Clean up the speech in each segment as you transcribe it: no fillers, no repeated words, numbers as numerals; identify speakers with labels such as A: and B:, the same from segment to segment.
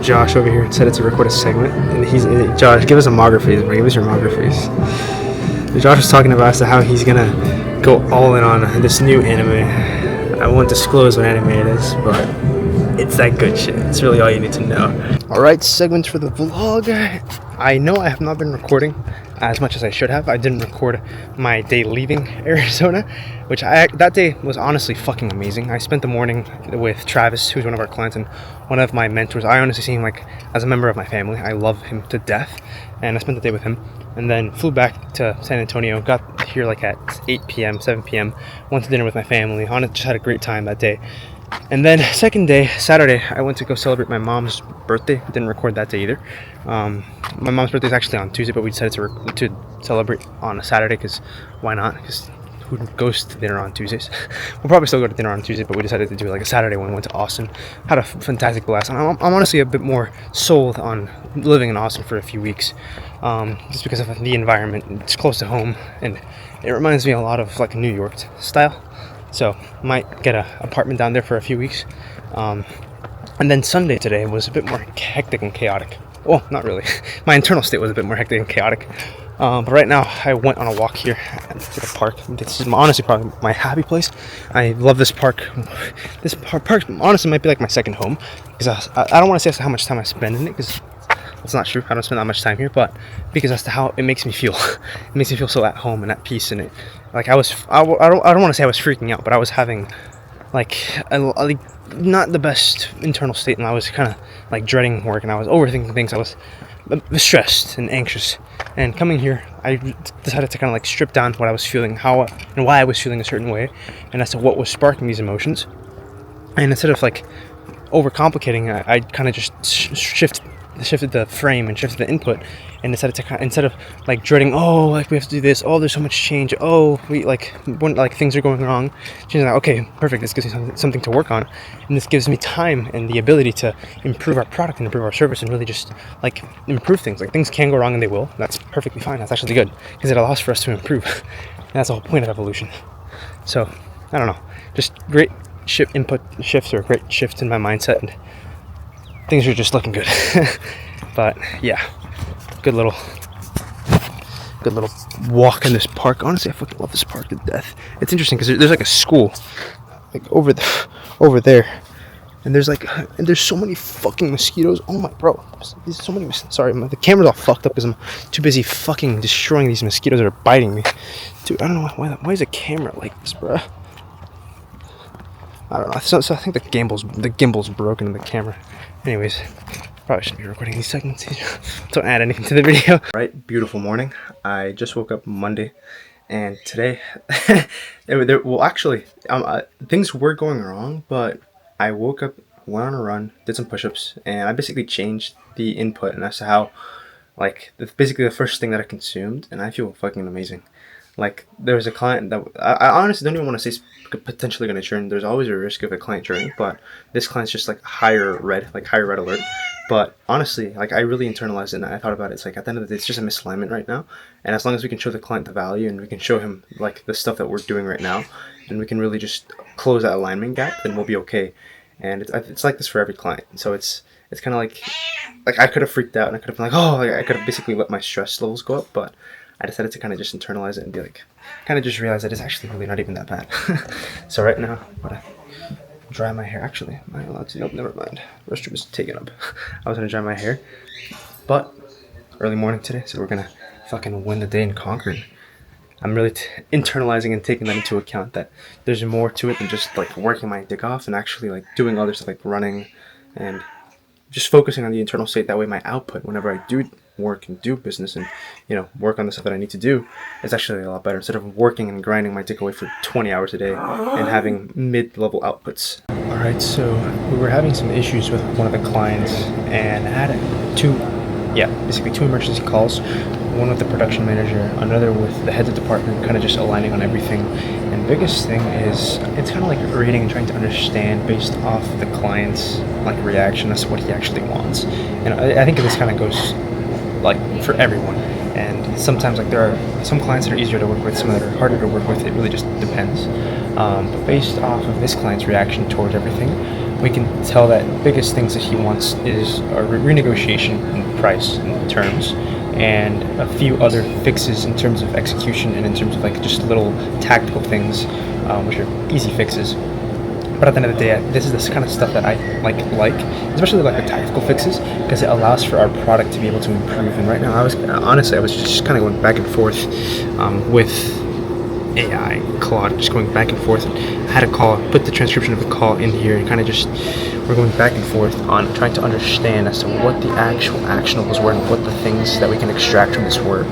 A: Josh over here decided to record a segment, and Josh, give us a Mauger face, bro. Give us your Mauger face. Josh was talking about as to how he's gonna go all in on this new anime. I won't disclose what anime it is, but it's that good shit. It's really all you need to know. Alright, segments for the vlog. I know I have not been recording as much as I should have. I didn't record my day leaving Arizona, which that day was honestly fucking amazing. I spent the morning with Travis, who's one of our clients and one of my mentors. I honestly see him like as a member of my family. I love him to death, and I spent the day with him, and then flew back to San Antonio. Got here like at 8 p.m., 7 p.m. Went to dinner with my family. Just had a great time that day. And then second day, Saturday, I went to go celebrate my mom's birthday. Didn't record that day either. My mom's birthday is actually on Tuesday, but we decided to celebrate on a Saturday because why not? Because who goes to dinner on Tuesdays? We'll probably still go to dinner on Tuesday, but we decided to do like a Saturday one. We went to Austin, had a fantastic blast. And I'm honestly a bit more sold on living in Austin for a few weeks, just because of the environment. It's close to home, and it reminds me a lot of like New York style. So might get an apartment down there for a few weeks. And then Sunday today was a bit more hectic and chaotic. Well, not really. My internal state was a bit more hectic and chaotic. But right now I went on a walk here to the park. This is honestly probably my happy place. I love this park. This park honestly might be like my second home, because I don't want to say how much time I spend in it, because it's not true. I don't spend that much time here, but because as to how it makes me feel. It makes me feel so at home and at peace in it. Like I don't want to say I was freaking out, but I was having like not the best internal state, and I was kind of like dreading work, and I was overthinking things. I was stressed and anxious, and coming here I decided to kind of like strip down what I was feeling, how and why I was feeling a certain way, and as to what was sparking these emotions. And instead of like overcomplicating, I kind of just shifted the frame and shifted the input, and decided to instead of like dreading, oh, like we have to do this, oh, there's so much change, oh, we like things are going wrong, she's like, okay, perfect, this gives me something to work on, and this gives me time and the ability to improve our product and improve our service and really just like improve things. Like things can go wrong, and they will. That's perfectly fine. That's actually good, because it allows for us to improve. And that's the whole point of evolution. So I don't know, just great input shifts, or great shift in my mindset, and things are just looking good. But yeah, good little walk in this park. Honestly, I fucking love this park to death. It's interesting because there's like a school like over there, and there's so many fucking mosquitoes. Oh my, bro, there's so many. Sorry, the camera's all fucked up because I'm too busy fucking destroying these mosquitoes that are biting me. Dude, I don't know why is the camera like this, bro? I don't know. So I think the gimbal's broken in the camera. Anyways, probably shouldn't be recording these segments. Don't add anything to the video. Right, beautiful morning. I just woke up Monday, and today, things were going wrong, but I woke up, went on a run, did some push-ups, and I basically changed the input and as to how, like, basically the first thing that I consumed, and I feel fucking amazing. Like, there was a client that I honestly don't even want to say is potentially going to churn. There's always a risk of a client churning, but this client's just like higher red alert. But honestly, like, I really internalized it, and I thought about it. It's like, at the end of the day, it's just a misalignment right now, and as long as we can show the client the value, and we can show him like the stuff that we're doing right now, and we can really just close that alignment gap, then we'll be okay. And it's like this for every client. So it's kind of like I could have freaked out, and I could have been like, oh, like, I could have basically let my stress levels go up, but I decided to kind of just internalize it and be like, kind of just realize that it's actually really not even that bad. So right now, I'm gonna dry my hair. Actually, am I allowed to? Nope, never mind. Restroom is taken up. I was gonna dry my hair, but early morning today, so we're gonna fucking win the day in Concord. I'm really internalizing and taking that into account, that there's more to it than just like working my dick off, and actually like doing other stuff like running and just focusing on the internal state. That way my output, whenever I do work and do business and, you know, work on the stuff that I need to do, is actually a lot better, instead of working and grinding my dick away for 20 hours a day and having mid-level outputs. Alright, so we were having some issues with one of the clients, and I had basically two emergency calls. One with the production manager, another with the heads of department, kind of just aligning on everything. And biggest thing is, it's kind of like reading and trying to understand based off the client's like reaction as to what he actually wants. And I think this kind of goes like for everyone, and sometimes like there are some clients that are easier to work with, some that are harder to work with. It really just depends. But based off of this client's reaction towards everything, we can tell that biggest things that he wants is a renegotiation in price and terms, and a few other fixes in terms of execution and in terms of like just little tactical things, which are easy fixes. But at the end of the day, this is this kind of stuff that I like, especially like the tactical fixes, because it allows for our product to be able to improve. And right now, I was just kind of going back and forth with AI, Claude, just going back and forth. And I had a call, put the transcription of the call in here, and kind of just, we're going back and forth on trying to understand as to what the actual actionables were and what the things that we can extract from this were.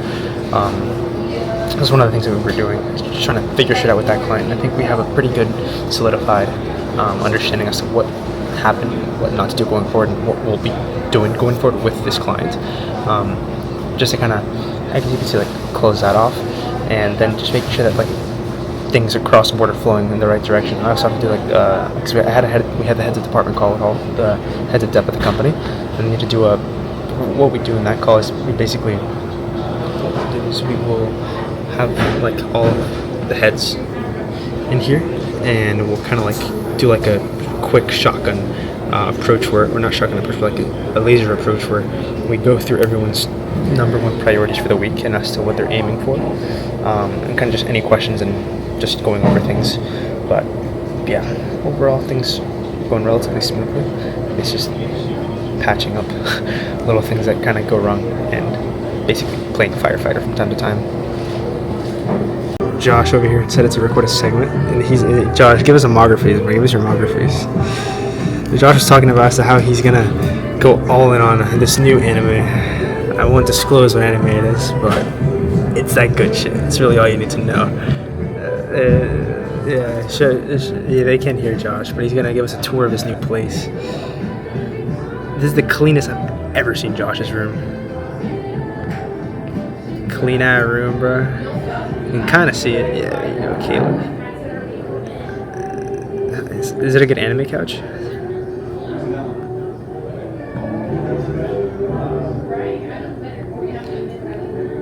A: That's one of the things that we were doing, just trying to figure shit out with that client. And I think we have a pretty good solidified understanding as to what happened, what not to do going forward, and what we'll be doing going forward with this client. Just to kind of, I guess you can see, like, close that off, and then just making sure that like things are cross border flowing in the right direction. I also have to do like because we had the heads of department call with all the heads of dep at the company, and we need to do what we do in that call is we basically, what we'll do is we will have like all the heads in here, and we'll kind of like do like a quick shotgun approach, where, or not shotgun approach, but like a laser approach, where we go through everyone's number one priorities for the week and as to what they're aiming for, and kind of just any questions and just going over things. But yeah, overall things going relatively smoothly. It's just patching up little things that kind of go wrong and basically playing firefighter from time to time. Josh over here decided to record a segment, and Josh, give us a marker face, bro. Give us your marker face. Josh was talking about as to how he's gonna go all in on this new anime. I won't disclose what anime it is, but it's that good shit. It's really all you need to know. Yeah, they can't hear Josh, but he's gonna give us a tour of his new place. This is the cleanest I've ever seen Josh's room. Clean out room, bro. You can kind of see it. Yeah, you know, Caleb. Is it a good anime couch?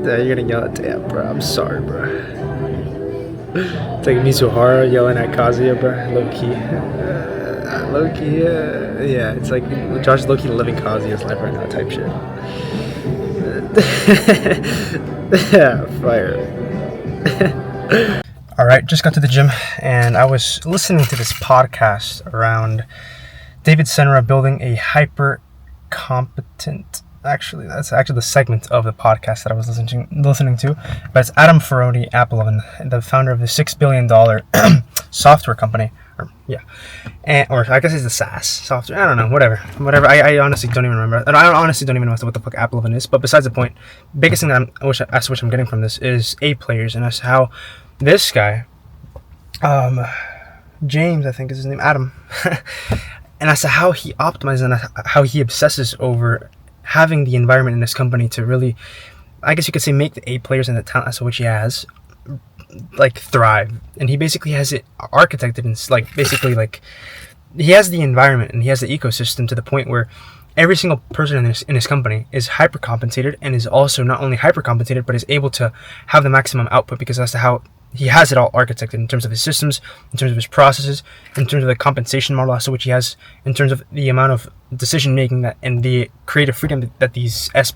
A: You're gonna yell at Dad, bro. I'm sorry, bro. It's like Mizuhara yelling at Kazuya, bro. Low key. Low key, yeah. It's like Josh low key living Kazuya's life right now, type shit. Yeah, fire. Alright, just got to the gym, and I was listening to this podcast around David Senra building a hyper competent. Actually, that's actually the segment of the podcast that I was listening to. But it's Adam Ferroni, Apple, the founder of the $6 billion software company. Or I guess it's the SaaS software. I don't know, whatever. I honestly don't even remember. And I honestly don't even know what the fuck Apple is. But besides the point, biggest thing that which I'm getting from this is A players, and that's how this guy, James, I think is his name, Adam, and that's how he optimizes and how he obsesses over having the environment in this company to really, I guess you could say, make the A players and the talent as to which he has, like, thrive. And he basically has it architected, and like basically like he has the environment and he has the ecosystem to the point where every single person in his company is hyper compensated, and is also not only hyper compensated but is able to have the maximum output, because that's how he has it all architected in terms of his systems, in terms of his processes, in terms of the compensation model as to which he has, in terms of the amount of decision making that and the creative freedom that these S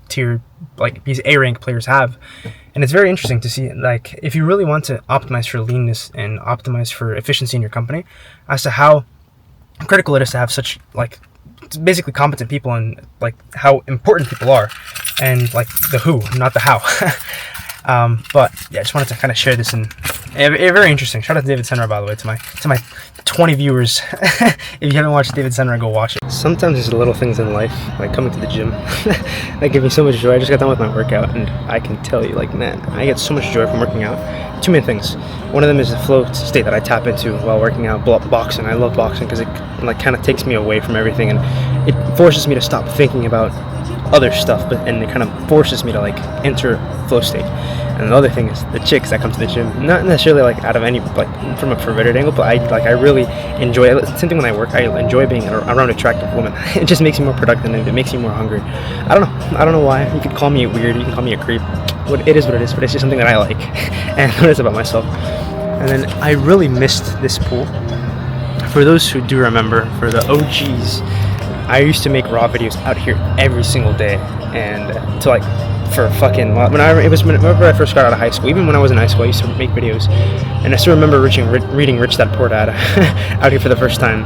A: tier, like these A rank players have. And it's very interesting to see, like, if you really want to optimize for leanness and optimize for efficiency in your company, as to how critical it is to have such, like, basically competent people, and like how important people are, and like the who, not the how. But yeah, I just wanted to kind of share this, and very interesting. Shout out to David Senra, by the way, to my 20 viewers. If you haven't watched David Senra, go watch it. Sometimes there's little things in life, like coming to the gym, that give me so much joy. I just got done with my workout, and I can tell you, like, man, I get so much joy from working out. Two main things. One of them is the flow state that I tap into while working out, boxing. I love boxing because it like kind of takes me away from everything, and it forces me to stop thinking about other stuff, and it kind of forces me to like enter flow state. And the other thing is the chicks that come to the gym, not necessarily like out of any, like from a perverted angle, but I really enjoy it. Same thing when I work, I enjoy being around attractive women. It just makes me more productive, and it makes me more hungry. I don't know why. You could call me weird, you can call me a creep. It is what it is, but it's just something that I like and notice about myself. And then I really missed this pool For those who do remember, for the OGs, I used to make raw videos out here every single day, and to like for fucking whenever I first got out of high school, even when I was in high school, I used to make videos, and I still remember reading Rich Dad Poor Dad out here for the first time.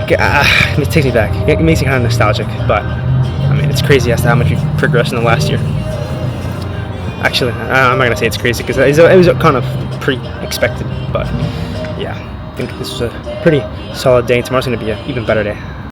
A: It takes me back. It makes me kind of nostalgic, but I mean, it's crazy as to how much we've progressed in the last year. Actually, I'm not gonna say it's crazy because it was kind of pretty expected, but yeah, I think this was a pretty solid day. Tomorrow's gonna be an even better day.